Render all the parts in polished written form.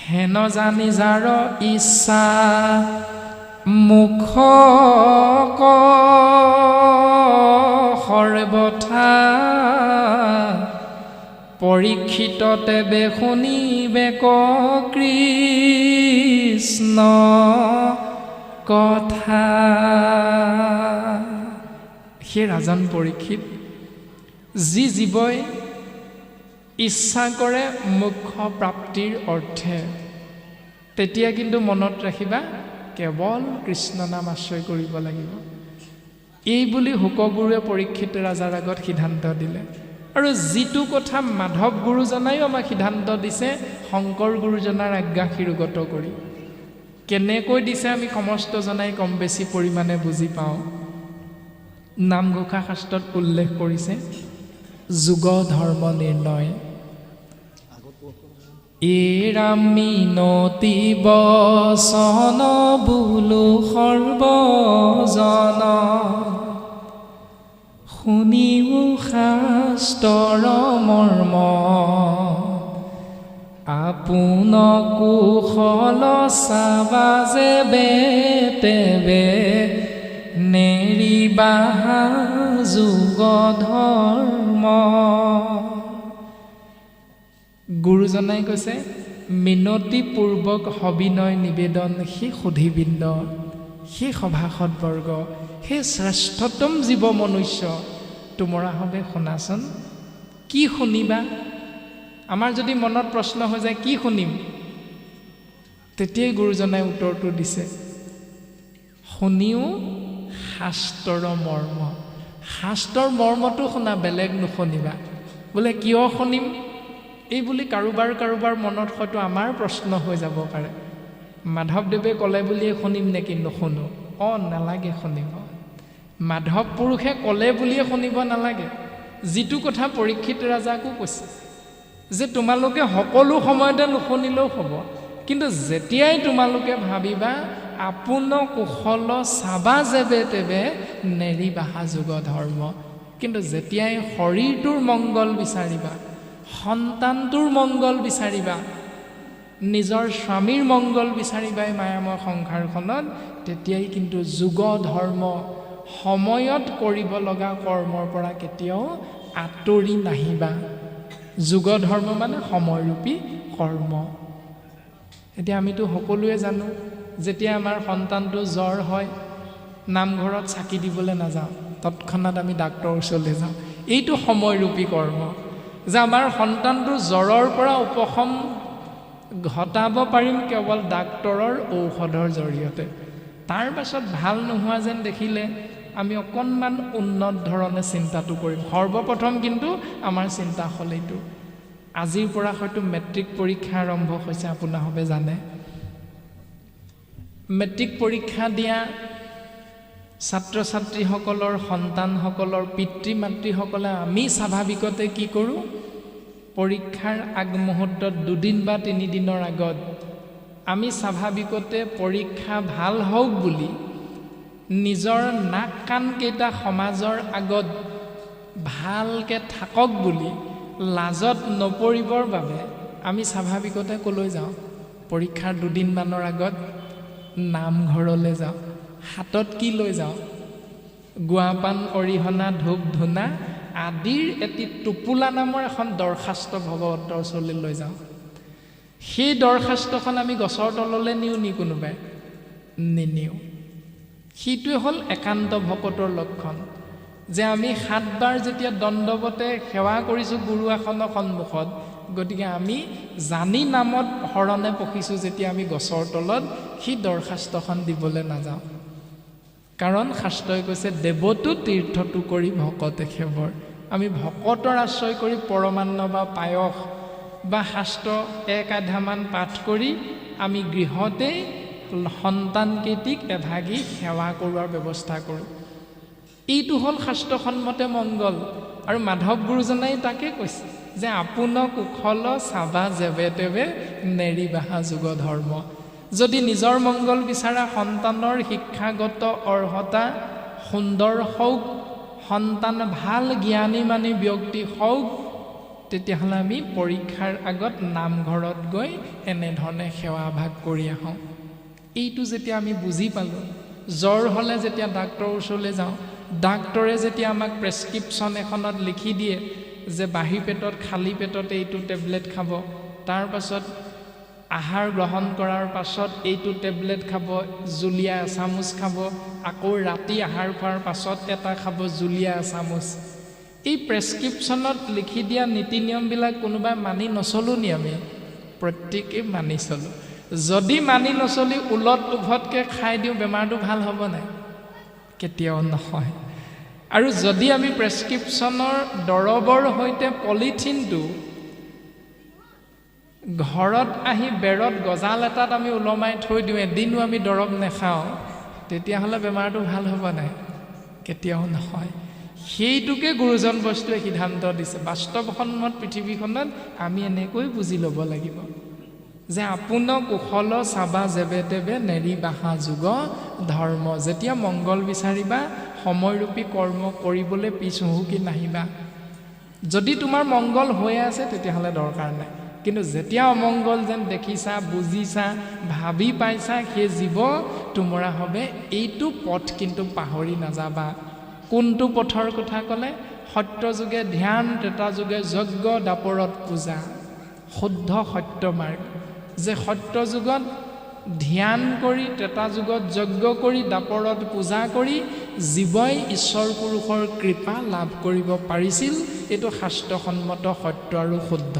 হেন জানি যাৰ ইচ্ছা মুখ সৰ্বথা পৰীক্ষিততে বে শুনিবে কৃষ্ণ কথা। সেই ৰাজন পৰীক্ষিত, যি জীৱই ইচ্ছা কৰে মোক্ষ প্ৰাপ্তিৰ অৰ্থে, তেতিয়া কিন্তু মনত ৰাখিবা কেৱল কৃষ্ণ নাম আশ্ৰয় কৰিব লাগিব। এই বুলি শুকগুৰুৱে পৰীক্ষিত ৰাজাৰ আগত সিদ্ধান্ত দিলে। আৰু যিটো কথা মাধৱ গুৰুজনায়ো আমাক সিদ্ধান্ত দিছে শংকৰ গুৰুজনাৰ আজ্ঞা শিৰোগত কৰি। কেনেকৈ দিছে আমি সমস্ত জনাই কম বেছি পৰিমাণে বুজি পাওঁ। নামঘোষা শাস্ত্ৰত উল্লেখ কৰিছে যুগ ধৰ্ম নিৰ্ণয়। এৰা মিনতি বচন বোলো সৰ্বজন, শুনিও শাস্ত্ৰৰ মৰ্ম, আপোন কুশল চাবা যে বেতেবে, নেৰিবা যুগ ধৰ্ম। গুৰুজনাই কৈছে মিনতিপূৰ্বক সবিনয় নিবেদন সেই সুধীবৃন্দ, সেই সভাসদবৰ্গ, সেই শ্ৰেষ্ঠতম জীৱ মনুষ্য, তোমৰা হবে শুনাচোন। কি শুনিবা? আমাৰ যদি মনত প্ৰশ্ন হৈ যায় কি শুনিম, তেতিয়াই গুৰুজনাই উত্তৰটো দিছে শুনিও শাস্ত্ৰৰ মৰ্ম। শাস্ত্ৰৰ মৰ্মটো শুনা, বেলেগ নুশুনিবা। বোলে কিয় শুনিম এই বুলি কাৰোবাৰ মনত হয়তো আমাৰ প্ৰশ্ন হৈ যাব পাৰে। মাধৱদেৱে ক'লে বুলিয়ে শুনিম নেকি? নুশুনো। নালাগে শুনিব। মাধৱ পুৰুষে ক'লে বুলিয়ে শুনিব নালাগে। যিটো কথা পৰীক্ষিত ৰাজাকো কৈছে যে তোমালোকে সকলো সময়তে নুশুনিলেও হ'ব, কিন্তু যেতিয়াই তোমালোকে ভাবিবা আপোন কুশল চাবা যেবে তেবে, নেৰিবাহা যুগ ধৰ্ম। কিন্তু যেতিয়াই শৰীৰটোৰ মংগল বিচাৰিবা, সন্তানটোৰ মংগল বিচাৰিবা, নিজৰ স্বামীৰ মংগল বিচাৰিবা এই মায়াময় সংসাৰখনত, তেতিয়াই কিন্তু যুগ ধৰ্ম, সময়ত কৰিব লগা কৰ্মৰ পৰা কেতিয়াও আঁতৰি নাহিবা। যুগ ধৰ্ম মানে সময়ৰূপী কৰ্ম। এতিয়া আমিতো সকলোৱে জানো, যেতিয়া আমাৰ সন্তানটো জ্বৰ হয় নামঘৰত চাকি দিবলৈ নাযাওঁ, তৎক্ষণাত আমি ডাক্তৰৰ ওচৰলৈ যাওঁ। এইটো সময়ৰূপী কৰ্ম, যে আমাৰ সন্তানটোৰ জ্বৰৰ পৰা উপশম ঘটাব পাৰিম কেৱল ডাক্তৰৰ ঔষধৰ জৰিয়তে। তাৰ পাছত ভাল নোহোৱা যেন দেখিলে আমি অকণমান উন্নত ধৰণে চিন্তাটো কৰিম। সৰ্বপ্ৰথম কিন্তু আমাৰ চিন্তা হ'ল এইটো। আজিৰ পৰা হয়তো মেট্ৰিক পৰীক্ষা আৰম্ভ হৈছে, আপোনালোকে জানে। মেট্ৰিক পৰীক্ষা দিয়া ছাত্ৰ ছাত্ৰীসকলৰ, সন্তানসকলৰ পিতৃ মাতৃসকলে আমি স্বাভাৱিকতে কি কৰোঁ, পৰীক্ষাৰ আগমুহূৰ্তত 2 দিন বা 3 দিনৰ আগত আমি স্বাভাৱিকতে পৰীক্ষা ভাল হওক বুলি নিজৰ নাক কাণকেইটা সমাজৰ আগত ভালকৈ থাকক বুলি, লাজত নপৰিবৰ বাবে আমি স্বাভাৱিকতে ক'লৈ যাওঁ, পৰীক্ষাৰ 2 দিনমানৰ আগত নামঘৰলৈ যাওঁ। হাতত কি লৈ যাওঁ? গুৱাপান, অৰিহণা, ধূপ ধূনা আদিৰ এটি টোপোলা নামৰ এখন দৰখাস্ত ভগৱন্তৰ ওচৰলৈ লৈ যাওঁ। সেই দৰখাস্তখন আমি গছৰ তললৈ নিওঁ নি কোনোবাই? নিনিওঁ। সেইটোৱে হ'ল একান্ত ভকতৰ লক্ষণ, যে আমি 7 বাৰ যেতিয়া দণ্ডৱতে সেৱা কৰিছোঁ গুৰু আসনৰ সন্মুখত, গতিকে আমি জানি নামত শৰণে পখিছোঁ যেতিয়া আমি গছৰ তলত সেই দৰখাস্তখন দিবলৈ নাযাওঁ। কাৰণ শাস্ত্ৰই কৈছে দেৱতো তীৰ্থটো কৰি ভকতে সেৱৰ। আমি ভকতৰ আশ্ৰয় কৰি পৰমান্ন বা পায়স বা শাস্ত্ৰ 1 আধ্যায়মান পাঠ কৰি আমি গৃহতেই সন্তানকেইটিক এভাগি সেৱা কৰোৱাৰ ব্যৱস্থা কৰোঁ। এইটো হ'ল শাস্ত্ৰসন্মতে মংগল। আৰু মাধৱ গুৰুজনাই তাকে কৈছে যে আপোন কুশল চাবা যেবে তেবে, নেৰিবাহা যুগ ধৰ্ম। যদি নিজৰ মংগল বিচাৰা, সন্তানৰ শিক্ষাগত অৰ্হতা সুন্দৰ হওক, সন্তান ভাল জ্ঞানী মানী ব্যক্তি হওক, তেতিয়াহ'লে আমি পৰীক্ষাৰ আগত নামঘৰত গৈ এনেধৰণে সেৱা ভাগ কৰি আহোঁ। এইটো যেতিয়া আমি বুজি পালোঁ, জ্বৰ হ'লে যেতিয়া ডাক্তৰৰ ওচৰলৈ যাওঁ, ডাক্তৰে যেতিয়া আমাক প্ৰেছক্ৰিপশ্যন এখনত লিখি দিয়ে যে বাঢ়ি পেটত খালী পেটত এইটো টেবলেট খাব, তাৰ পাছত আহাৰ গ্ৰহণ কৰাৰ পাছত এইটো টেবলেট খাব, জুলীয়া এচামুচ খাব, আকৌ ৰাতি আহাৰ খোৱাৰ পাছত এটা খাব জুলীয়া এচামুচ। এই প্ৰেছক্ৰিপশ্যনত লিখি দিয়া নীতি নিয়মবিলাক কোনোবাই মানি নচলোঁ নি? আমি প্ৰত্যেকেই মানি চলোঁ। যদি মানি নচলি উলট উভতকৈ খাই দিওঁ, বেমাৰটো ভাল হ'ব নাই? কেতিয়াও নহয়। আৰু যদি আমি প্ৰেছক্ৰিপশ্যনৰ দৰৱৰ সৈতে পলিথিনটো ঘৰত আহি বেৰত গজাল এটাত আমি ওলমাই থৈ দিওঁ, এদিনো আমি দৰৱ নাখাওঁ, তেতিয়াহ'লে বেমাৰটো ভাল হ'ব নাই? কেতিয়াও নহয়। সেইটোকে গুৰুজন বস্তুৱে সিদ্ধান্ত দিছে। বাস্তৱসন্মত পৃথিৱীখনত আমি এনেকৈ বুজি ল'ব লাগিব যে আপোনক কুশল চাবা যেবে তেবে নেৰি বাহা যুগ ধৰ্ম। যেতিয়া মংগল বিচাৰিবা, সময়ৰূপী কৰ্ম কৰিবলৈ পিছ হুহুকি নাহিবা। যদি তোমাৰ মংগল হৈ আছে তেতিয়াহ'লে দৰকাৰ নাই, কিন্তু যেতিয়া অমংগল যেন দেখিছা, বুজিছা, ভাবি পাইছা, সেই জীৱ তোমৰা হবে, এইটো পথ কিন্তু পাহৰি নাযাবা। কোনটো পথৰ কথা ক'লে? সত্য যুগে ধ্যান, ত্ৰেতা যুগে যজ্ঞ, দাপৰত পূজা। শুদ্ধ সত্য মাৰ্গ, যে সত্য যুগত ধ্যান কৰি, ত্ৰেতা যুগত যজ্ঞ কৰি, দাপৰত পূজা কৰি জীৱই ঈশ্বৰ পুৰুষৰ কৃপা লাভ কৰিব পাৰিছিল। এইটো শাস্ত্ৰসন্মত সত্য আৰু শুদ্ধ।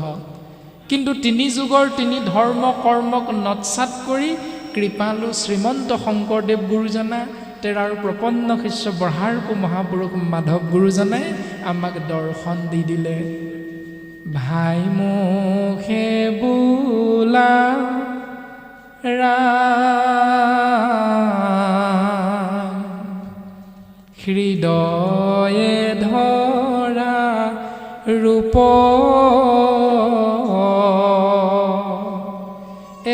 কিন্তু তিনি যুগৰ তিনি ধৰ্ম কৰ্মক নৎসাত কৰি কৃপালু শ্ৰীমন্ত শংকৰদেৱ গুৰুজনা, তেৰাৰ প্ৰপন্ন শিষ্য বঢ়াৰপু মহাপুৰুষ মাধৱ গুৰুজনাই আমাক দৰ্শন দি দিলে। ভাই মুখে বোলা ৰাম, হৃদয়ে ধৰা ৰূপ,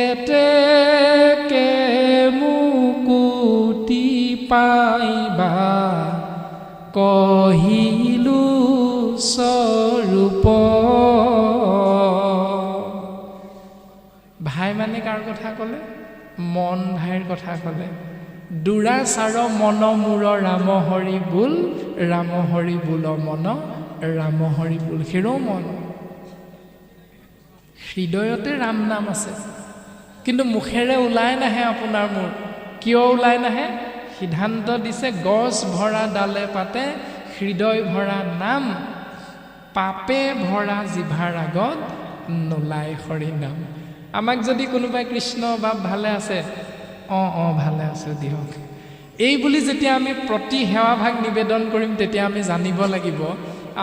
এতেকে মুকুতি পাইবা কহিলো স্বৰূপ। ভাই মানে কাৰ কথা ক'লে? মন ভাইৰ কথা ক'লে। দুৰাচাৰ মন মূৰ ৰাম হৰি বোল, ৰাম হৰি বোল মন, ৰাম হৰি বোল। হেৰ' মন, হৃদয়তে ৰাম নাম আছে, কিন্তু মুখেৰে ওলাই নাহে আপোনাৰ মোৰ। কিয় ওলাই নাহে? সিদ্ধান্ত দিছে, গছ ভৰা ডালে পাতে, হৃদয় ভৰা নাম, পাপে ভৰা জিভাৰ আগত নোলাই হৰি নাম। আমাক যদি কোনোবাই কৃষ্ণ বাপ ভালে আছে, অঁ ভালে আছে দিয়ক, এই বুলি যেতিয়া আমি প্ৰতি সেৱা ভাগ নিবেদন কৰিম, তেতিয়া আমি জানিব লাগিব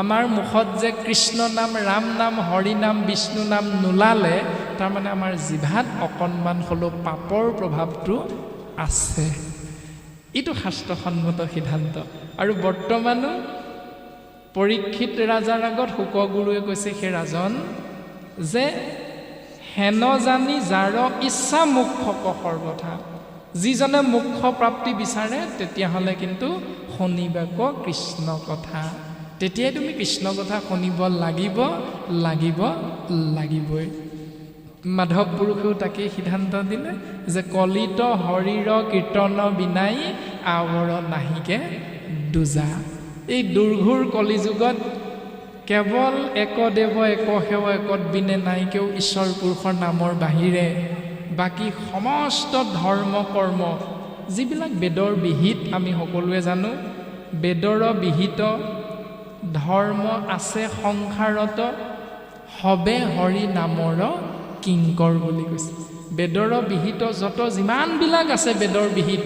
আমাৰ মুখত যে কৃষ্ণ নাম, ৰাম নাম, হৰি নাম, বিষ্ণু নাম নোলালে, তাৰমানে আমাৰ জিভাত অকণমান হ'লেও পাপৰ প্ৰভাৱটো আছে। এইটো শাস্ত্ৰসন্মত সিদ্ধান্ত। আৰু বৰ্তমানো পৰীক্ষিত ৰাজাৰ আগত শুকগুৰুৱে কৈছে, সেই ৰাজন যে হেন জানি যাৰ ইচ্ছা মোক্ষ সৰ্বথা, যিজনে মোক্ষ প্ৰাপ্তি বিচাৰে তেতিয়াহ'লে কিন্তু শুনিবাক কৃষ্ণ কথা। তেতিয়াই তুমি কৃষ্ণ কথা শুনিব লাগিবই। মাধৱ পুৰুষেও তাকেই সিদ্ধান্ত দিলে যে কলিত হৰিৰ কীৰ্তন বিনাই আৱৰ নাহিকে দুজা। এই দুৰ্ঘোৰ কলিযুগত কেৱল একদেৱ এক সেৱ একত বিনে নাইকেও ঈশ্বৰ পুৰুষৰ নামৰ বাহিৰে বাকী সমস্ত ধৰ্ম কৰ্ম যিবিলাক বেদৰ বিহিত, আমি সকলোৱে জানো বেদৰ বিহিত ধৰ্ম আছে সংসাৰত, হবে হৰি নামৰ কিংকৰ বুলি কৈছে। বেদৰ বিহিত যত যিমানবিলাক আছে বেদৰ বিহিত,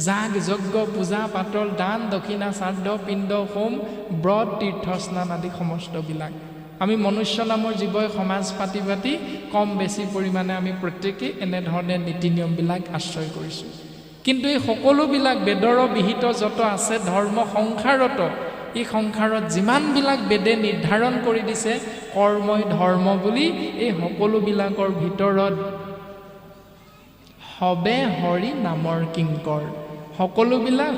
যাগ যজ্ঞ পূজা পাতল দান দক্ষিণা শ্ৰাদ্ধ পিণ্ড হোম ব্ৰত তীৰ্থ স্নান আদি সমস্তবিলাক আমি মনুষ্য নামৰ জীৱই সমাজ পাতি কম বেছি পৰিমাণে আমি প্ৰত্যেকেই এনেধৰণে নীতি নিয়মবিলাক আশ্ৰয় কৰিছোঁ। কিন্তু এই সকলোবিলাক বেদৰ বিহিত যত আছে ধৰ্ম সংসাৰত, এই সংসাৰত যিমানবিলাক বেদে নিৰ্ধাৰণ কৰি দিছে কৰ্মই ধৰ্ম বুলি, এই সকলোবিলাকৰ ভিতৰত হবে হৰি নামৰ কিংকৰ, সকলোবিলাক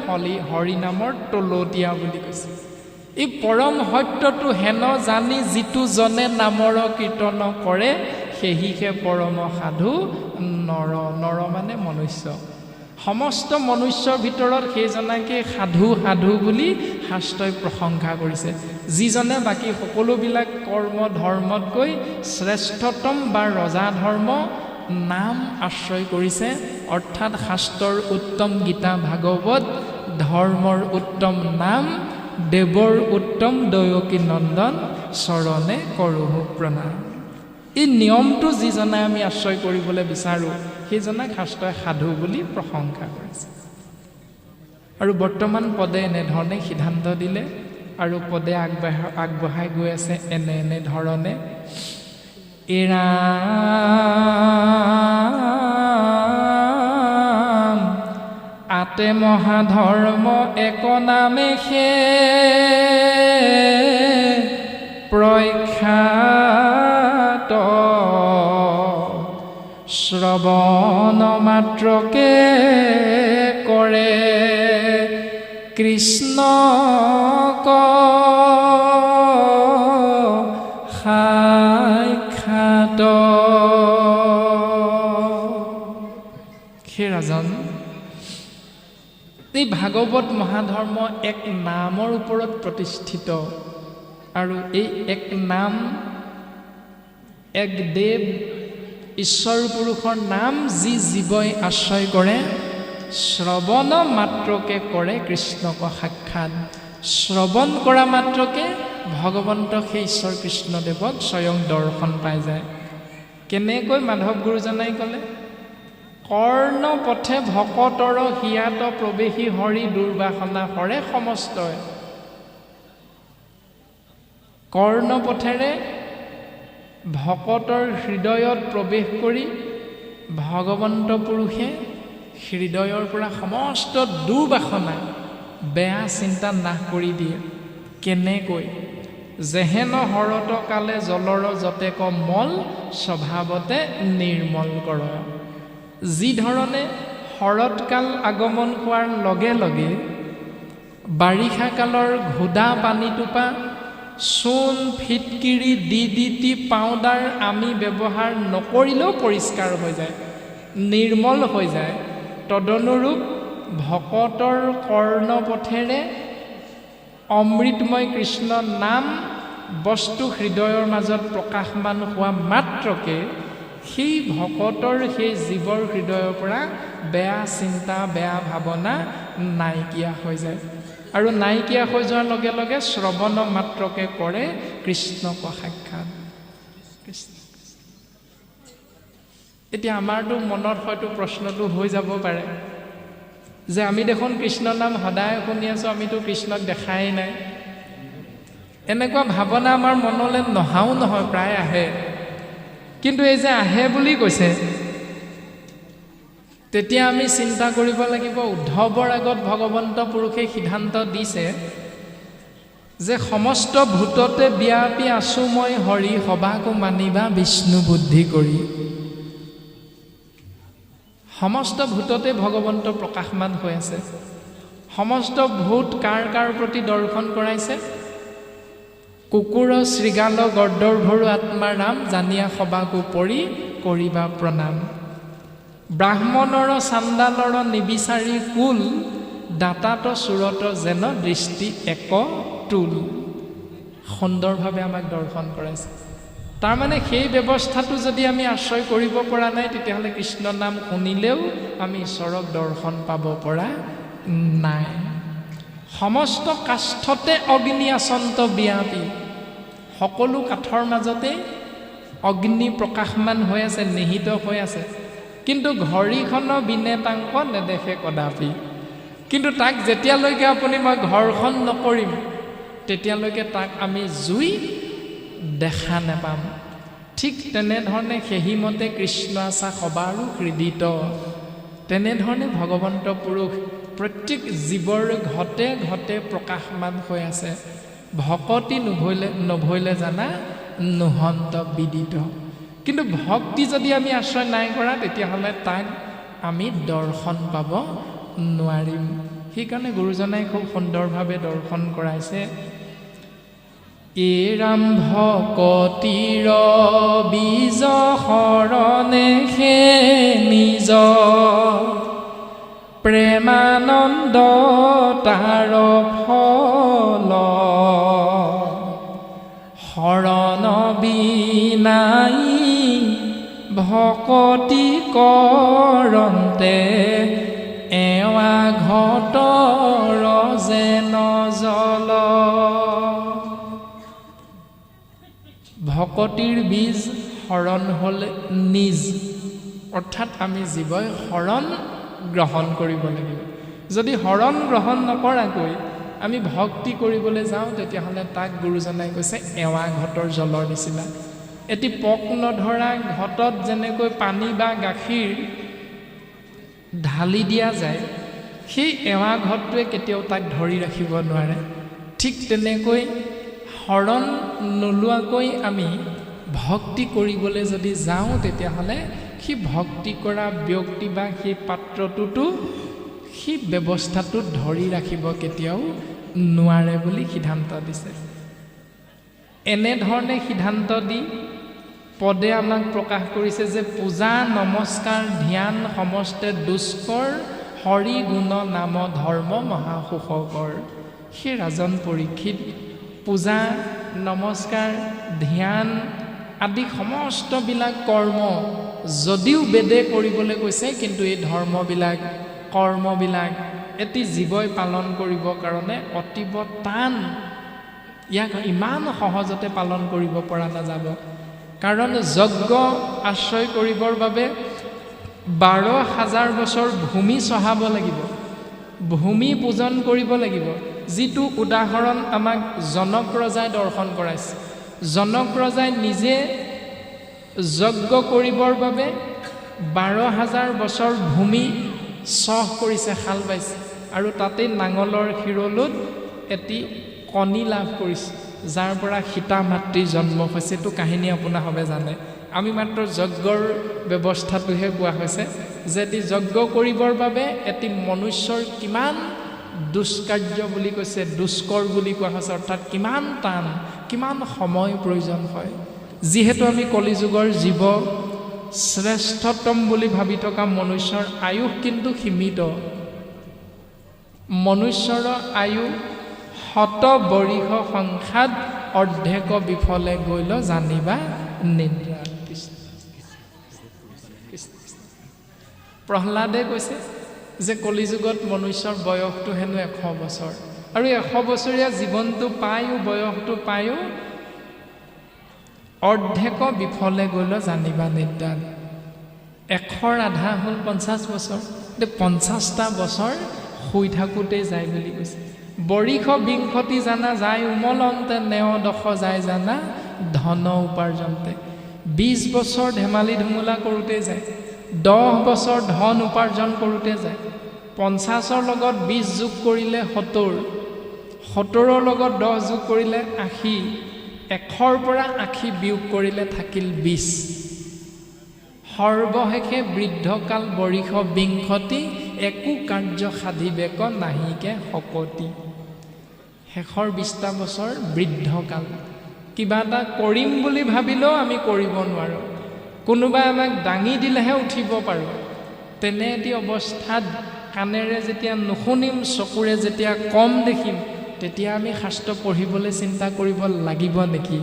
হৰি নামৰ তলতীয়া বুলি কৈছে। এই পৰম সত্যটো হেন জানি যিটো জনে নামৰ কীৰ্তন কৰে সেহিহে পৰম সাধু নৰ। নৰ মানে মনুষ্য। সমস্ত মনুষ্যৰ ভিতৰত সেইজনাকে সাধু সাধু বুলি শাস্ত্ৰই প্ৰশংসা কৰিছে, যিজনে বাকী সকলোবিলাক কৰ্ম ধৰ্মতকৈ শ্ৰেষ্ঠতম বা ৰজা ধৰ্ম নাম আশ্ৰয় কৰিছে, অৰ্থাৎ শাস্ত্ৰৰ উত্তম গীতা ভাগৱত, ধৰ্মৰ উত্তম নাম, দেৱৰ উত্তম দয়কী নন্দন, চৰণে কৰোঁ প্ৰণাম। এই নিয়মটো যিজনে আমি আশ্ৰয় কৰিবলৈ বিচাৰোঁ সেইজনাক শাস্ত্ৰই সাধু বুলি প্ৰশংসা কৰিছে। আৰু বৰ্তমান পদে এনেধৰণে সিদ্ধান্ত দিলে আৰু পদে আগবঢ়াই গৈ আছে এনেধৰণে। এৰাম আতে মহাধৰ্ম এক নামে সে প্ৰখ্যাত, শ্ৰৱণ মাত্ৰকে কৰে কৃষ্ণক সাক্ষাৎ। হে ৰাজন, এই ভাগৱত মহাধৰ্ম এক নামৰ ওপৰত প্ৰতিষ্ঠিত, আৰু এই এক নাম, এক দেৱ ঈশ্বৰ পুৰুষৰ নাম যি জীৱই আশ্ৰয় কৰে, শ্ৰৱণ মাত্ৰকে কৰে কৃষ্ণক সাক্ষাৎ। শ্ৰৱণ কৰা মাত্ৰকে ভগৱন্ত সেই ঈশ্বৰ কৃষ্ণদেৱক স্বয়ং দৰ্শন পাই যায়। কেনেকৈ মাধৱ গুৰুজনাই ক'লে, কৰ্ণ পথে ভকতৰ হিয়াত প্ৰৱেশী হৰি দুৰ্বাসনা হৰে সমস্তই। কৰ্ণ পথেৰে ভকতৰ হৃদয়ত প্ৰৱেশ কৰি ভগৱন্ত পুৰুষে হৃদয়ৰ পৰা সমস্ত দুৰ্বাসনা, বেয়া চিন্তা নাশ কৰি দিয়ে। কেনেকৈ? যেহেন হৰত কালে জলৰ যতেক মল, স্বভাৱতে নিৰ্মল কৰ। যি ধৰণে শৰৎকাল আগমন হোৱাৰ লগে লগে বাৰিষা কালৰ ঘোদা পানীটোপা চূণ, ফিটকিৰি, DDT পাউডাৰ আমি ব্যৱহাৰ নকৰিলেও পৰিষ্কাৰ হৈ যায়, নিৰ্মল হৈ যায়। তদনুৰূপ ভকতৰ কৰ্ণপথেৰে অমৃতময় কৃষ্ণ নাম বস্তু হৃদয়ৰ মাজত প্ৰকাশমান হোৱা মাত্ৰকে সেই ভকতৰ, সেই জীৱৰ হৃদয়ৰ পৰা বেয়া চিন্তা, বেয়া ভাৱনা নাইকিয়া হৈ যায়। আৰু নাইকিয়া হৈ যোৱাৰ লগে লগে শ্ৰৱণ মাত্ৰকে কৰে কৃষ্ণক সাক্ষাৎ। কৃষ্ণ। এতিয়া আমাৰতো মনত হয়তো প্ৰশ্নটো হৈ যাব পাৰে যে আমি দেখোন কৃষ্ণ নাম সদায় শুনি আছোঁ, আমিতো কৃষ্ণক দেখাই নাই। এনেকুৱা ভাৱনা আমাৰ মনলৈ নহাও নহয়, প্ৰায় আহে। কিন্তু এই যে আহে বুলি কৈছে, তেতিয়া আমি চিন্তা কৰিব লাগিব, উদ্ধৱৰ আগত ভগৱন্ত পুৰুষে সিদ্ধান্ত দিছে যে সমস্ত ভূততে ব্যাপী আছো মই হৰি, সবাকো মানিবা বিষ্ণু বুদ্ধি কৰি। সমস্ত ভূততে ভগৱন্ত প্ৰকাশমান হৈ আছে। সমস্ত ভূত কাৰ কাৰ প্ৰতি দৰ্শন কৰাইছে? কুকুৰ শৃগাল গৰ্দৰ্ভৰু আত্মা ৰাম, জানিয়া সবাকো পৰি কৰিবা প্ৰণাম। ব্ৰাহ্মণৰ চাণ্ডালৰ নিবিচাৰি কুল, দাতাত চুৰত যেন দৃষ্টি এক তুল। সুন্দৰভাৱে আমাক দৰ্শন কৰাইছে। তাৰমানে সেই ব্যৱস্থাটো যদি আমি আশ্ৰয় কৰিব পৰা নাই, তেতিয়াহ'লে কৃষ্ণ নাম শুনিলেও আমি ঈশ্বৰক দৰ্শন পাব পৰা নাই। সমস্ত কাষ্ঠতে অগ্নি আচন্ত ব্যাপী, সকলো কাঠৰ মাজতে অগ্নি প্ৰকাশমান হৈ আছে, নিহিত হৈ আছে। কিন্তু ঘড়ীখনৰ বিনেতাংক নেদেখে কদাপি। কিন্তু তাক যেতিয়ালৈকে আপুনি মই ঘৰখন নকৰিম, তেতিয়ালৈকে তাক আমি জুই দেখা নাপাম। ঠিক তেনেধৰণে সেইমতে কৃষ্ণ আছা সবাৰো হৃদিত। তেনেধৰণে ভগৱন্ত পুৰুষ প্ৰত্যেক জীৱৰ ঘতে ঘতে প্ৰকাশমান হৈ আছে। ভকতি নভৈলে জানা নোহন্ত বিদিত। কিন্তু ভক্তি যদি আমি আশ্ৰয় নাই কৰা, তেতিয়াহ'লে তাক আমি দৰ্শন পাব নোৱাৰিম। সেইকাৰণে গুৰুজনাই খুব সুন্দৰভাৱে দৰ্শন কৰাইছে। এৰাম ভকতিৰ বীজ শৰণে হে নিজ প্ৰেমানন্দ তাৰ ফল শৰণ বিনাই ভকতি কৰন্তে এৱা ঘটৰ যেন জল ভকতিৰ বীজ শৰণ হ'লে নিজ অৰ্থাৎ আমি জীৱই শৰণ গ্ৰহণ কৰিব লাগিব যদি শৰণ গ্ৰহণ নকৰাকৈ আমি ভক্তি কৰিবলৈ যাওঁ তেতিয়াহ'লে তাক গুৰুজনাই কৈছে এৱা ঘটৰ জলৰ নিচিনা এটি পক নধৰা ঘটত যেনেকৈ পানী বা গাখীৰ ঢালি দিয়া যায় সেই এৱা ঘটটোৱে কেতিয়াও তাক ধৰি ৰাখিব নোৱাৰে ঠিক তেনেকৈ শৰণ নোলোৱাকৈ আমি ভক্তি কৰিবলৈ যদি যাওঁ তেতিয়াহ'লে সেই ভক্তি কৰা ব্যক্তি বা সেই পাত্ৰটোতো সেই ব্যৱস্থাটোত ধৰি ৰাখিব কেতিয়াও নোৱাৰে বুলি সিদ্ধান্ত দিছে এনেধৰণে সিদ্ধান্ত দি পদে আমাক প্ৰকাশ কৰিছে যে পূজা নমস্কাৰ ধ্যান সমস্তে দুষ্কৰ হৰি গুণ নাম ধৰ্ম মহাসুখকৰ সেই ৰাজন পৰীক্ষিত পূজা নমস্কাৰ ধ্যান আদি সমস্তবিলাক কৰ্ম যদিও বেদে কৰিবলৈ কৈছে কিন্তু এই ধৰ্মবিলাক কৰ্মবিলাক এটি জীৱই পালন কৰিবৰ কাৰণে অতীব টান ইয়াক ইমান সহজতে পালন কৰিব পৰা নাযাব কাৰণ যজ্ঞ আশ্ৰয় কৰিবৰ বাবে 12,000 বছৰ ভূমি চহাব লাগিব ভূমি পূজন কৰিব লাগিব যিটো উদাহৰণ আমাক জনক ৰজাই দৰ্শন কৰাইছে জনক ৰজাই নিজে যজ্ঞ কৰিবৰ বাবে 12,000 বছৰ ভূমি চহ কৰিছে খাল বাইছে আৰু তাতে নাঙলৰ শিৰলোত এটি কণী লাভ কৰিছে যাৰ পৰা সীতা মাতৃৰ জন্ম হৈছে এইটো কাহিনী আপোনাৰ হবে জানে আমি মাত্ৰ যজ্ঞৰ ব্যৱস্থাটোহে কোৱা হৈছে যে এটি যজ্ঞ কৰিবৰ বাবে এটি মনুষ্যৰ কিমান দুষ্কাৰ্য বুলি কৈছে দুষ্কৰ বুলি কোৱা হৈছে অৰ্থাৎ কিমান টান কিমান সময় প্ৰয়োজন হয় যিহেতু আমি কলিযুগৰ জীৱ শ্ৰেষ্ঠতম বুলি ভাবি থকা মনুষ্যৰ আয়ুস কিন্তু সীমিত মনুষ্যৰ আয়ু শত বৰিষ সংখ্যাত অৰ্ধেক বিফলে গৈল জানিবা নিদ্ৰা প্ৰহ্লাদে কৈছে যে কলিযুগত মনুষ্যৰ বয়সটো হেনো 100 বছৰ আৰু 100 বছৰীয়া জীৱনটো পায়ো বয়সটো পায়ো অৰ্ধেক বিফলে গৈল জানিবা নিদ্ৰা 100ৰ আধা হ'ল 50 বছৰ 50টা বছৰ শুই থাকোঁতেই যায় বুলি কৈছে বৰিষ বিংশতি জানা যায় উমলন্তে নেওদশ যায় জানা ধন উপাৰ্জনতে 20 বছৰ ধেমালি ধুমুলা কৰোঁতে যায় 10 বছৰ ধন উপাৰ্জন কৰোঁতে যায় 50ৰ লগত 20 যোগ কৰিলে 70 70ৰ লগত 10 যোগ কৰিলে 80 100ৰ পৰা 80 বিয়োগ কৰিলে থাকিল 20 সৰ্বশেষে বৃদ্ধকাল বৰিষ বিংশতি একো কাৰ্য সাধিবেক নাহিকে শকতি শেষৰ 20টা বছৰ বৃদ্ধকাল কিবা এটা কৰিম বুলি ভাবিলেও আমি কৰিব নোৱাৰোঁ কোনোবাই আমাক দাঙি দিলেহে উঠিব পাৰোঁ তেনে এটি অৱস্থাত কাণেৰে যেতিয়া নুশুনিম চকুৰে যেতিয়া কম দেখিম তেতিয়া আমি শাস্ত্ৰ পঢ়িবলৈ চিন্তা কৰিব লাগিব নেকি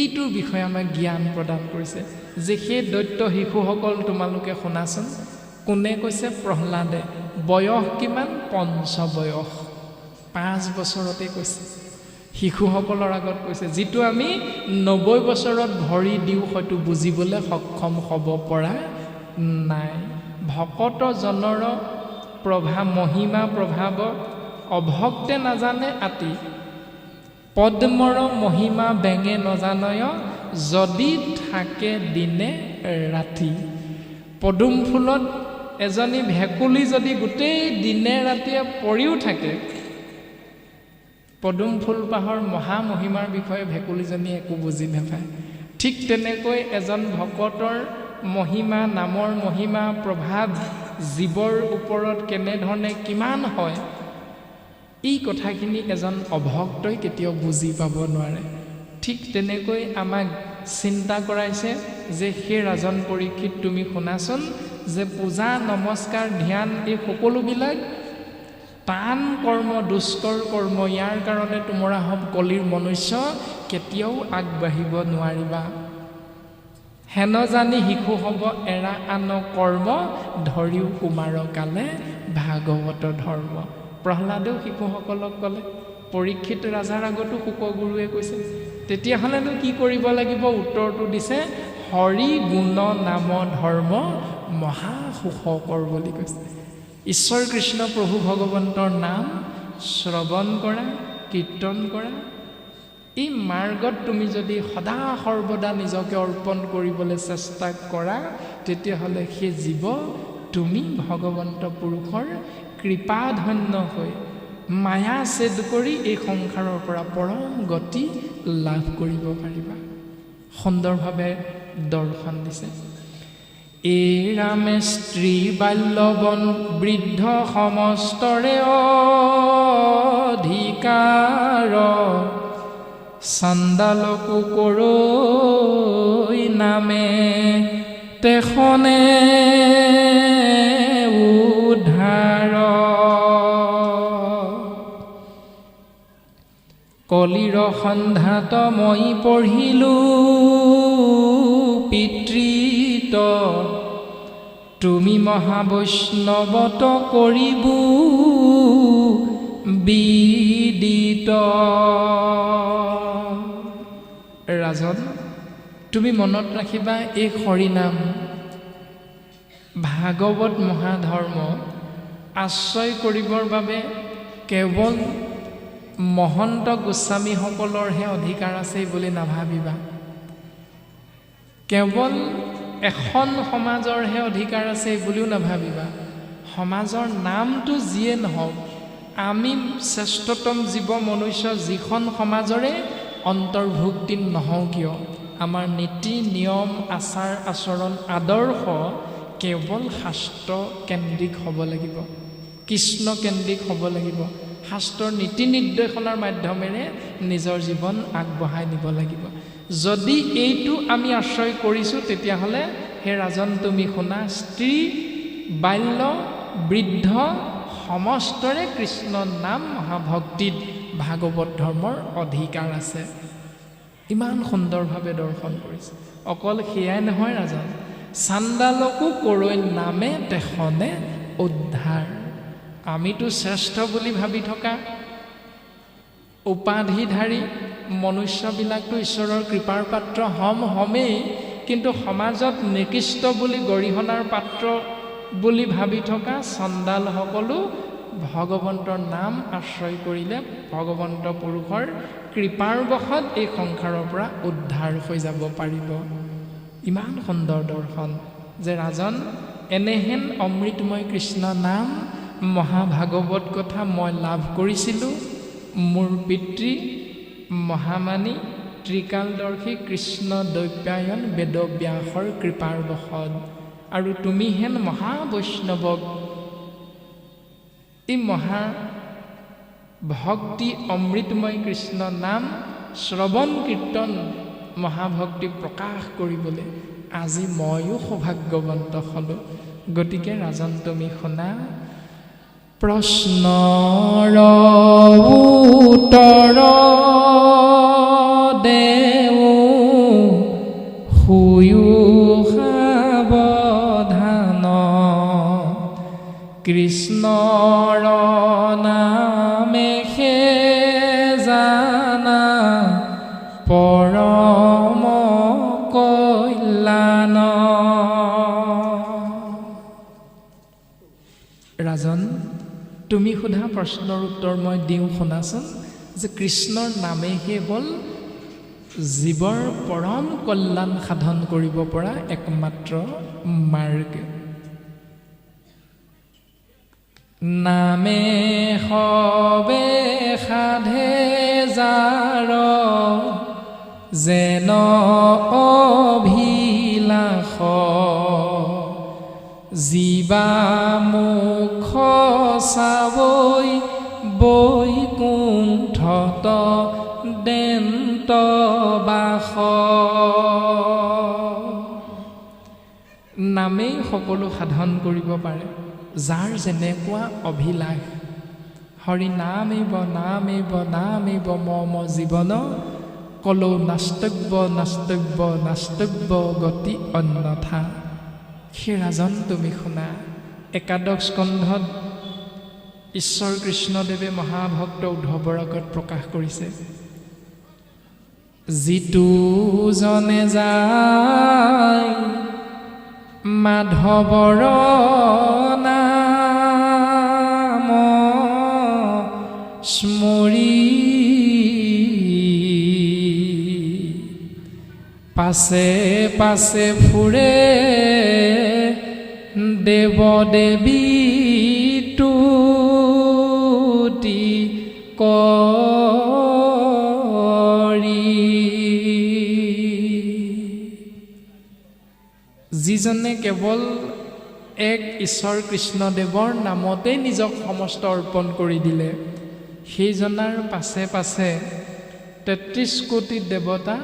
এইটোৰ বিষয়ে আমাক জ্ঞান প্ৰদান কৰিছে যে সেই দৈত্য শিশুসকল তোমালোকে শুনাচোন কোনে কৈছে প্ৰহ্লাদে বয়স কিমান পঞ্চ বয়স 5 বছৰতে কৈছে শিশুসকলৰ আগত কৈছে যিটো আমি 90 বছৰত ভৰি দিওঁ হয়তো বুজিবলৈ সক্ষম হ'ব পৰা নাই ভকত জনৰ মহিমা প্ৰভাৱ অভক্তে নাজানে আতি পদ্মৰ মহিমা বেঙে নজানয় যদি থাকে দিনে ৰাতি পদুম ফুলত এজনী ভেকুলী যদি গোটেই দিনে ৰাতিয়ে পৰিও থাকে পদুম ফুল পাহৰ মহামহিমাৰ বিষয়ে ভেকুলীজনী একো বুজি নাপায় ঠিক তেনেকৈ এজন ভকতৰ মহিমা নামৰ মহিমা প্ৰভাৱ জীৱৰ ওপৰত কেনেধৰণে কিমান হয় এই কথাখিনি এজন অভক্তই কেতিয়াও বুজি পাব নোৱাৰে ঠিক তেনেকৈ আমাক চিন্তা কৰাইছে যে সেই ৰাজন পৰীক্ষিত তুমি শুনাচোন যে পূজা নমস্কাৰ ধ্যান এই সকলোবিলাক টান কৰ্ম দুষ্কৰ কৰ্ম ইয়াৰ কাৰণে তোমৰা হব কলিৰ মনুষ্য কেতিয়াও আগবাঢ়িব নোৱাৰিবা হেন জানি শিশু হ'ব এৰা আন কৰ্ম ধৰিও কুমাৰ কালে ভাগৱত ধৰ্ম প্ৰহ্লাদেও শিশুসকলক ক'লে পৰীক্ষিত ৰাজাৰ আগতো শুকগুৰুৱে কৈছে তেতিয়াহ'লেনো কি কৰিব লাগিব উত্তৰটো দিছে হৰি গুণ নাম ধৰ্ম মহাসুখকৰ বুলি কৈছে ঈশ্বৰ কৃষ্ণ প্ৰভু ভগৱন্তৰ নাম শ্ৰৱণ কৰা কীৰ্তন কৰা এই মাৰ্গত তুমি যদি সদা সৰ্বদা নিজকে অৰ্পণ কৰিবলৈ চেষ্টা কৰা তেতিয়াহ'লে সেই জীৱ তুমি ভগৱন্ত পুৰুষৰ কৃপাধন্য হৈ মায়া ছেদ কৰি এই সংসাৰৰ পৰা পৰম গতি লাভ কৰিব পাৰিবা সুন্দৰভাৱে দৰ্শন দিছে এই ৰামে স্ত্ৰী বাল্যবন বৃদ্ধ সমস্তৰে অধিকাৰ চাণ্ডালকো কৰৈ নামে তেখনে উদ্ধাৰ কলিৰ সন্ধাত মই পঢ়িলোঁ পিতৃত তুমি মহাবৈষ্ণৱত কৰিবু বিদিত ৰাজন তুমি মনত ৰাখিবা এই হৰিনাম ভাগৱত মহাধৰ্ম আশ্ৰয় কৰিবৰ বাবে কেৱল মহন্ত গোস্বামীসকলৰহে অধিকাৰ আছে বুলি নাভাবিবা কেৱল এখন সমাজৰহে অধিকাৰ আছে বুলিও নাভাবিবা সমাজৰ নামটো যিয়ে নহওক আমি শ্ৰেষ্ঠতম জীৱ মনুষ্য যিখন সমাজৰে অন্তৰ্ভুক্তি নহওঁ কিয় আমাৰ নীতি নিয়ম আচাৰ আচৰণ আদৰ্শ কেৱল শাস্ত্ৰ কেন্দ্ৰিক হ'ব লাগিব কৃষ্ণ কেন্দ্ৰিক হ'ব লাগিব শাস্ত্ৰৰ নীতি নিৰ্দেশনাৰ মাধ্যমেৰে নিজৰ জীৱন আগবঢ়াই নিব লাগিব যদি এইটো আমি আশ্ৰয় কৰিছোঁ তেতিয়াহ'লে হে ৰাজন তুমি শুনা স্ত্ৰী বাল্য বৃদ্ধ সমস্তৰে কৃষ্ণ নাম মহাভক্তিত ভাগৱত ধৰ্মৰ অধিকাৰ আছে ইমান সুন্দৰভাৱে দৰ্শন কৰিছে অকল সেয়াই নহয় ৰাজন চাণ্ডালকো কৰৈ নামে তেখনে উদ্ধাৰ আমিতো শ্ৰেষ্ঠ বুলি ভাবি থকা উপাধিধাৰী মনুষ্যবিলাকতো ঈশ্বৰৰ কৃপাৰ পাত্ৰ হমেই কিন্তু সমাজত নিকৃষ্ট বুলি গৰিহণাৰ পাত্ৰ বুলি ভাবি থকা চণ্ডালসকলো ভগৱন্তৰ নাম আশ্ৰয় কৰিলে ভগৱন্ত পুৰুষৰ কৃপাৰ বশত এই সংসাৰৰ পৰা উদ্ধাৰ হৈ যাব পাৰিব ইমান সুন্দৰ দৰ্শন যে ৰাজন এনেহেন অমৃতময় কৃষ্ণ নাম মহাভাগৱত কথা মই লাভ কৰিছিলোঁ মোৰ পিতৃ মহামানী ত্ৰিকালদৰ্শী কৃষ্ণ দৈপ্যায়ন বেদব্যাসৰ কৃপাৰ বশত আৰু তুমি হেন মহাবৈষ্ণৱক এই মহা ভক্তি অমৃতময় কৃষ্ণ নাম শ্ৰৱণ কীৰ্তন মহাভক্তি প্ৰকাশ কৰিবলৈ আজি ময়ো সৌভাগ্যৱন্ত হ'লোঁ গতিকে ৰাজন তুমি শুনা প্ৰশ্নৰ উত্তৰ দেও শুয়ো সাৱধান কৃষ্ণৰ নামেহে জানা পৰম কল্যাণ ৰাজন তুমি সোধা প্ৰশ্নৰ উত্তৰ মই দিওঁ শুনাচোন যে কৃষ্ণৰ নামেহে হ'ল জীৱৰ পৰম কল্যাণ সাধন কৰিব পৰা একমাত্ৰ মাৰ্গ নামে সবে সাধে যাৰ যেন অভিলাষ জীৱা মুখ চাবৈ বৈকুণ্ঠত দেন্ত নামেই সকলো সাধন কৰিব পাৰে যাৰ যেনেকুৱা অভিলাষ হৰি নামেব নামেব নামেব মম জীৱন কলৌ নাস্তব্য নাস্তব্য নাস্তব্য গতি অন্যথা সেই ৰাজন তুমি শুনা একাদশ স্কন্ধত ঈশ্বৰ কৃষ্ণদেৱে মহাভক্ত উদ্ধৱৰ আগত প্ৰকাশ কৰিছে যিটো জনে যায় মাধৱৰ নাম স্মৰি পাছে পাছে ফুৰে দেৱ দেৱী তুতি কৰি যিজনে কেৱল এক ঈশ্বৰ কৃষ্ণদেৱৰ নামতেই নিজক সমস্ত অৰ্পণ কৰি দিলে সেইজনাৰ পাছে পাছে ৩৩ কোটি দেৱতা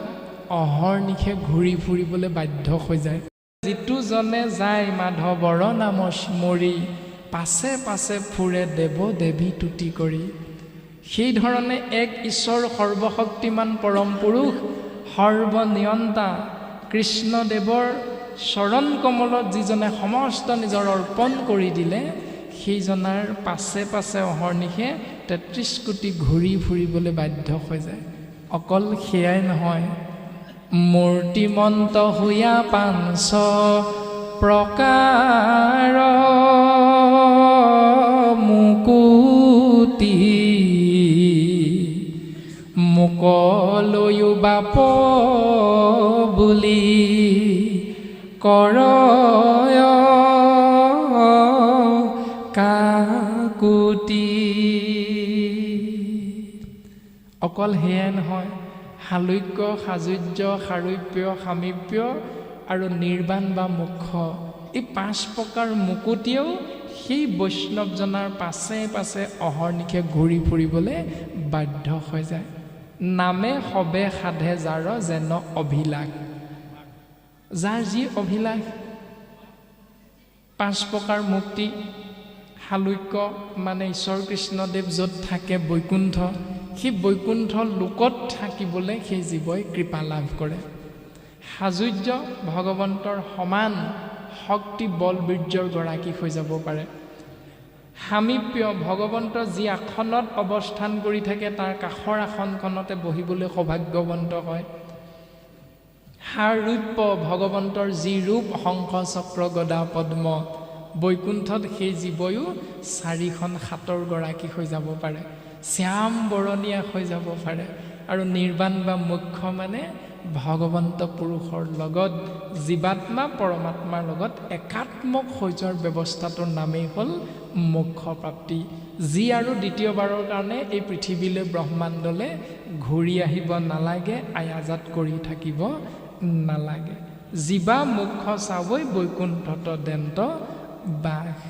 অহৰ্নিশে ঘূৰি ফুৰিবলৈ বাধ্য হৈ যায় যিটো জনে যায় মাধৱৰ নাম স্মৰি পাছে পাছে ফুৰে দেৱ দেৱী তুতি কৰি সেইধৰণে এক ঈশ্বৰ সৰ্বশক্তিমান পৰম পুৰুষ সৰ্বনিয়ন্তা কৃষ্ণদেৱৰ চৰণ কমলত যিজনে সমস্ত নিজৰ অৰ্পণ কৰি দিলে সেইজনাৰ পাছে পাছে অহৰ্নিশে ৩৩ কোটি ঘূৰি ফুৰিবলৈ বাধ্য হৈ যায় অকল সেয়াই নহয় মূৰ্তিমন্ত হুয়া পাঞ্চ প্ৰকাৰ মুকুতি মুকলৈও বাপ বুলি কৰয় কাকুতি অকল সেয়াই নহয় হালুক্য সাজুৰ্য সাৰূপ্য সামীপ্য আৰু নিৰ্বাণ বা মোক্ষ এই ৫ প্ৰকাৰ মুকুতিয়েও সেই বৈষ্ণৱজনাৰ পাছে পাছে অহৰ্নিশে ঘূৰি ফুৰিবলৈ বাধ্য হৈ যায় নামে সবে সাধে যাৰ যেন অভিলাষ যাৰ যি অভিলাষ ৫ প্ৰকাৰ মুক্তি হালুক্য মানে ঈশ্বৰ কৃষ্ণদেৱ য'ত থাকে বৈকুণ্ঠ সেই বৈকুণ্ঠ লোকত থাকিবলৈ সেই জীৱই কৃপা লাভ কৰে সাজুৰ্য ভগৱন্তৰ সমান শক্তি বল বীৰ্যৰ গৰাকী হৈ যাব পাৰে সামীপ্য ভগৱন্তৰ যি আসনত অৱস্থান কৰি থাকে তাৰ কাষৰ আসনখনতে বহিবলৈ সৌভাগ্যৱন্ত হয় সাৰূপ্য ভগৱন্তৰ যি ৰূপ শংখ চক্ৰ গদা পদ্ম বৈকুণ্ঠত সেই জীৱয়ো ৪খন হাতৰ গৰাকী হৈ যাব পাৰে শ্যাম বৰণীয়া হৈ যাব পাৰে আৰু নিৰ্বাণ বা মোক্ষ মানে ভগৱন্ত পুৰুষৰ লগত জীৱাত্মা পৰমাত্মাৰ লগত একাত্মক হৈ যোৱাৰ ব্যৱস্থাটোৰ নামেই হ'ল মোক্ষ প্ৰাপ্তি যি আৰু দ্বিতীয়বাৰৰ কাৰণে এই পৃথিৱীলৈ ব্ৰহ্মাণ্ডলৈ ঘূৰি আহিব নালাগে আয়াজাত কৰি থাকিব নালাগে জীৱা মোক্ষ চাবই বৈকুণ্ঠত দেন্ত বাস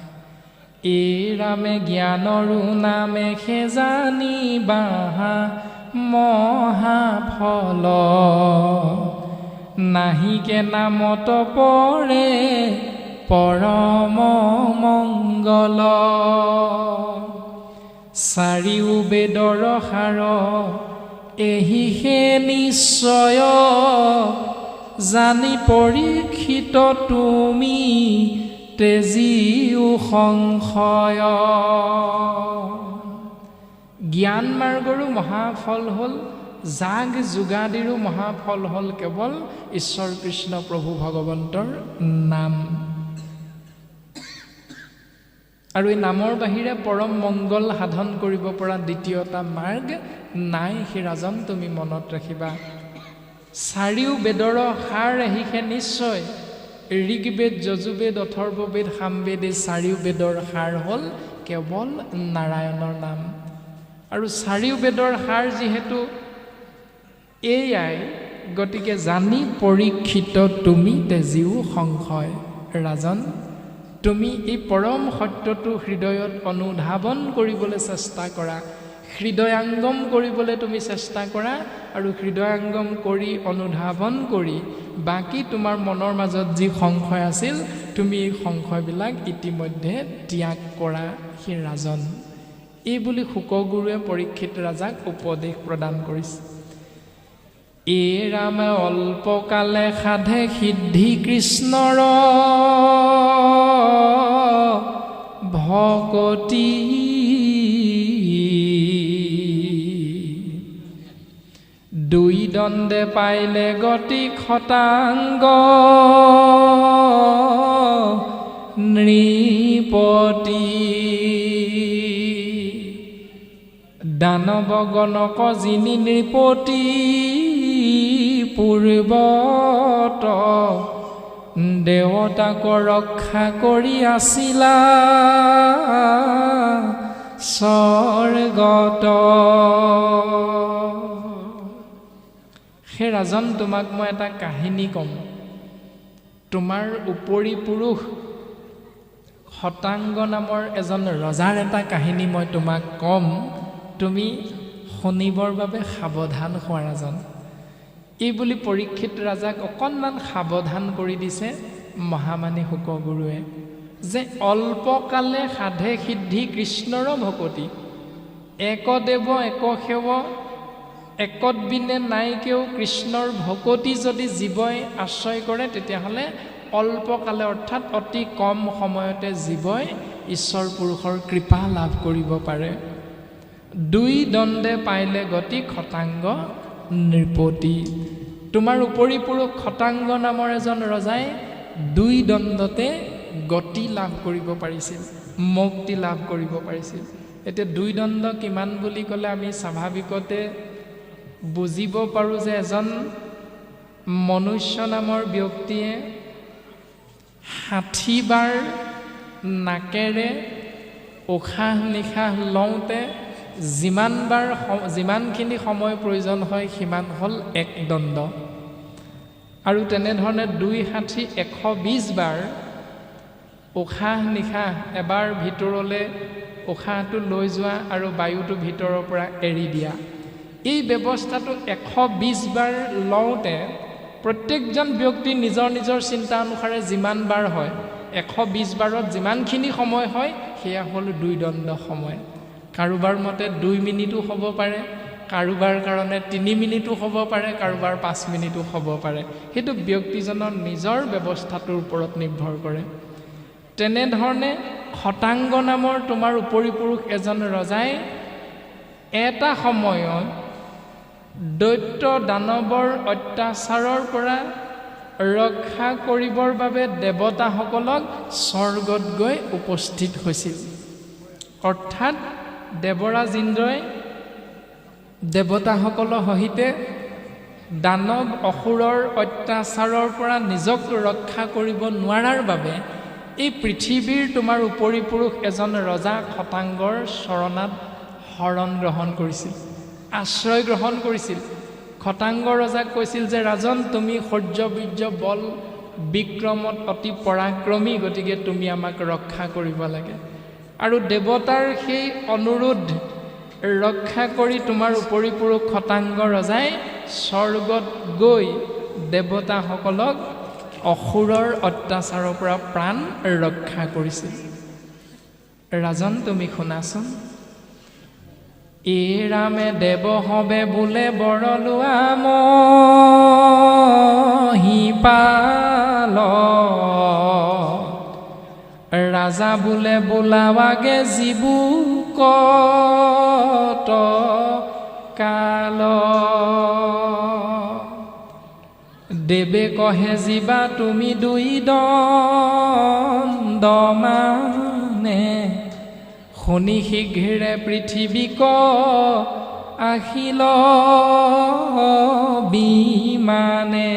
এই ৰামে জ্ঞানৰো নামে জানি বাহা মহাফল নাহিকে নামত পৰে পৰম মংগল চাৰিও বেদৰ সাৰ এহিহে নিশ্চয় জানি পৰীক্ষিত তুমি তেজিও সংশয় জ্ঞান মাৰ্গৰো মহাফল হ'ল যাগ যোগাদিৰো মহাফল হ'ল কেৱল ঈশ্বৰ কৃষ্ণ প্ৰভু ভগৱন্তৰ নাম আৰু এই নামৰ বাহিৰে পৰম মংগল সাধন কৰিব পৰা দ্বিতীয়টা মাৰ্গ নাই সেই ৰাজন তুমি মনত ৰাখিবা চাৰিও বেদৰ সাৰ এহিহে নিশ্চয় ঋগ্বেদ যজুৰ্বেদ অথৰ্ববেদ সামবেদ এই চাৰিও বেদৰ সাৰ হ'ল কেৱল নাৰায়ণৰ নাম আৰু চাৰিও বেদৰ সাৰ যিহেতু এয়াই গতিকে জানি পৰীক্ষিত তুমি তেজিও সংশয় ৰাজন তুমি এই পৰম সত্যটো হৃদয়ত অনুধাৱন কৰিবলৈ চেষ্টা কৰা হৃদয়াঙ্গম কৰিবলৈ তুমি চেষ্টা কৰা আৰু হৃদয়াঙ্গম কৰি অনুধাৱন কৰি বাকী তোমাৰ মনৰ মাজত যি সংশয় আছিল তুমি এই সংশয়বিলাক ইতিমধ্যে ত্যাগ কৰা হে ৰাজন। এই বুলি শুকগুৰুৱে পৰীক্ষিত ৰাজাক উপদেশ প্ৰদান কৰিছে। এই ৰামে অল্পকালে সাধে সিদ্ধি কৃষ্ণৰ ভকতি দুই দণ্ডে পাইলে গতি খটাংগ নৃপতি দানৱ গণক যিনি নৃপতি পূৰ্বত দেৱতাক ৰক্ষা কৰি আছিলা স্বৰ্গত। হে ৰাজন, তোমাক মই এটা কাহিনী ক'ম। তোমাৰ উপৰি পুৰুষ শতাংগ নামৰ এজন ৰজাৰ এটা কাহিনী মই তোমাক ক'ম, তুমি শুনিবৰ বাবে সাৱধান হোৱা ৰাজন। এই বুলি পৰীক্ষিত ৰাজাক অকণমান সাৱধান কৰি দিছে মহামানী শুকগুৰুৱে যে অল্পকালে সাধে সিদ্ধি কৃষ্ণৰ ভকতি, একদেৱ এক সেৱ একত বিনে নাইকেও কৃষ্ণৰ ভকতি যদি জীৱই আশ্ৰয় কৰে তেতিয়াহ'লে অল্পকালে অৰ্থাৎ অতি কম সময়তে জীৱই ঈশ্বৰ পুৰুষৰ কৃপা লাভ কৰিব পাৰে। দুই দণ্ডে পাইলে গতি খটাংগ নৃপতি। তোমাৰ উপৰি পুৰুষ খটাংগ নামৰ এজন ৰজাই দুই দণ্ডতে গতি লাভ কৰিব পাৰিছিল, মুক্তি লাভ কৰিব পাৰিছিল। এতিয়া দুই দণ্ড কিমান বুলি ক'লে আমি স্বাভাৱিকতে বুজিব পাৰোঁ যে এজন মনুষ্য নামৰ ব্যক্তিয়ে 60 বাৰ নাকেৰে উশাহ নিশাহ লওঁতে যিমানখিনি সময় প্ৰয়োজন হয় সিমান হ'ল এক দণ্ড। আৰু তেনেধৰণে 2 ষাঠি 120 বাৰ উশাহ নিশাহ এবাৰ ভিতৰলৈ উশাহটো লৈ যোৱা আৰু বায়ুটো ভিতৰৰ পৰা এৰি দিয়া, এই ব্যৱস্থাটো 120 বাৰ লওঁতে প্ৰত্যেকজন ব্যক্তি নিজৰ নিজৰ চিন্তা অনুসাৰে যিমান বাৰ হয় 120 বাৰত যিমানখিনি সময় হয় সেয়া হ'ল 2 দণ্ড সময়। কাৰোবাৰ মতে 2 মিনিটো হ'ব পাৰে, কাৰোবাৰ কাৰণে 3 মিনিটো হ'ব পাৰে, কাৰোবাৰ 5 মিনিটো হ'ব পাৰে। সেইটো ব্যক্তিজনৰ নিজৰ ব্যৱস্থাটোৰ ওপৰত নিৰ্ভৰ কৰে। তেনেধৰণে খটাংগ নামৰ তোমাৰ উপৰি পুৰুষ এজন ৰজাই এটা সময়ত দৈত্য দানৱৰ অত্যাচাৰৰ পৰা ৰক্ষা কৰিবৰ বাবে দেৱতাসকলক স্বৰ্গত গৈ উপস্থিত হৈছিল। অৰ্থাৎ দেৱৰাজ ইন্দ্ৰই দেৱতাসকলৰ সহিতে দানৱ অসুৰৰ অত্যাচাৰৰ পৰা নিজক ৰক্ষা কৰিব নোৱাৰাৰ বাবে এই পৃথিৱীৰ তোমাৰ উপৰি পুৰুষ এজন ৰজা খটাংগৰ চৰণাত শৰণ গ্ৰহণ কৰিছিল, আশ্ৰয় গ্ৰহণ কৰিছিল। খটাংগ ৰজাক কৈছিল যে ৰাজন, তুমি শৌৰ্য বীৰ্য বল বিক্ৰমত অতি পৰাক্ৰমী, গতিকে তুমি আমাক ৰক্ষা কৰিব লাগে। আৰু দেৱতাৰ সেই অনুৰোধ ৰক্ষা কৰি তোমাৰ উপৰি পুৰুষ খটাংগ ৰজাই স্বৰ্গত গৈ দেৱতাসকলক অসুৰৰ অত্যাচাৰৰ পৰা প্ৰাণ ৰক্ষা কৰিছিল। ৰাজন, তুমি শুনাচোন। এই ৰামে দেৱ হবে বোলে বৰলোৱা মহিপাল, ৰাজা বোলে বোলাৱাগে জীবু কত কাল, দেৱে কহে জীৱা তুমি 2 দণ্ড মানে, শুনি শীঘ্ৰে পৃথিৱীক আহিল বিমানে।